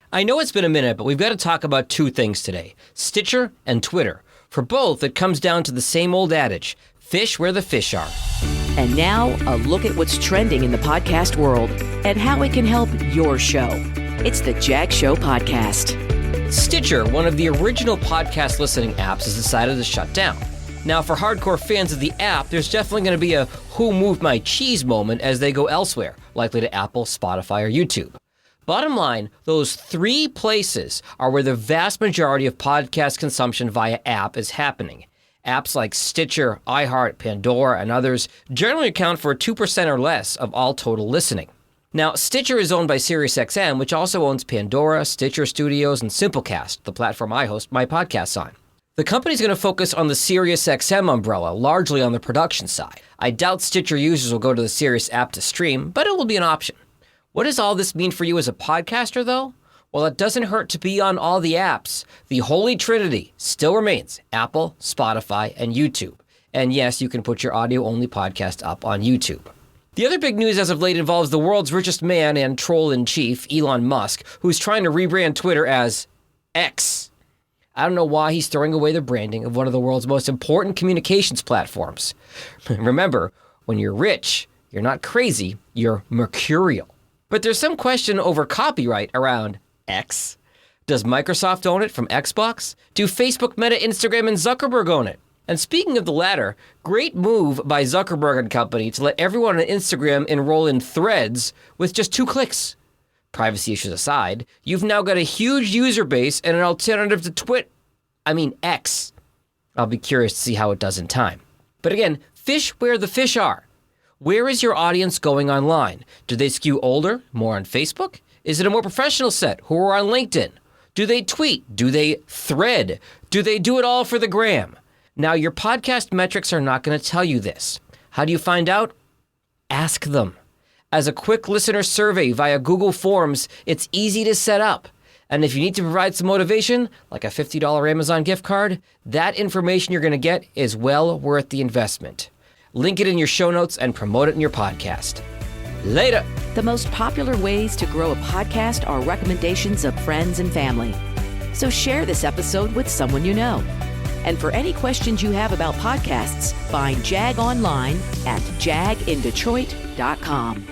I know it's been a minute, but we've got to talk about two things today, Stitcher and Twitter. For both, it comes down to the same old adage, fish where the fish are. And now, a look at what's trending in the podcast world and how it can help your show. It's the Jag Show Podcast. Stitcher, one of the original podcast listening apps, has decided to shut down. Now, for hardcore fans of the app, there's definitely going to be a who moved my cheese moment as they go elsewhere, likely to Apple, Spotify, or YouTube. Bottom line, those three places are where the vast majority of podcast consumption via app is happening. Apps like Stitcher, iHeart, Pandora, and others generally account for 2% or less of all total listening. Now, Stitcher is owned by SiriusXM, which also owns Pandora, Stitcher Studios, and Simplecast, the platform I host my podcasts on. The company's going to focus on the SiriusXM umbrella, largely on the production side. I doubt Stitcher users will go to the Sirius app to stream, but it will be an option. What does all this mean for you as a podcaster, though? Well, it doesn't hurt to be on all the apps. The holy trinity still remains Apple, Spotify, and YouTube. And yes, you can put your audio-only podcast up on YouTube. The other big news as of late involves the world's richest man and troll-in-chief, Elon Musk, who's trying to rebrand Twitter as X. I don't know why he's throwing away the branding of one of the world's most important communications platforms. Remember, when you're rich, you're not crazy, you're mercurial. But there's some question over copyright around X. Does Microsoft own it from Xbox? Do Facebook, Meta, Instagram, and Zuckerberg own it? And speaking of the latter, great move by Zuckerberg and company to let everyone on Instagram enroll in Threads with just 2 clicks. Privacy issues aside, you've now got a huge user base and an alternative to X. I'll be curious to see how it does in time. But again, fish where the fish are. Where is your audience going online? Do they skew older, more on Facebook? Is it a more professional set who are on LinkedIn? Do they tweet? Do they thread? Do they do it all for the gram? Now, your podcast metrics are not going to tell you this. How do you find out? Ask them. As a quick listener survey via Google Forms, it's easy to set up. And if you need to provide some motivation, like a $50 Amazon gift card, that information you're going to get is well worth the investment. Link it in your show notes and promote it in your podcast. Later. The most popular ways to grow a podcast are recommendations of friends and family. So share this episode with someone you know. And for any questions you have about podcasts, find Jag online at jagindetroit.com.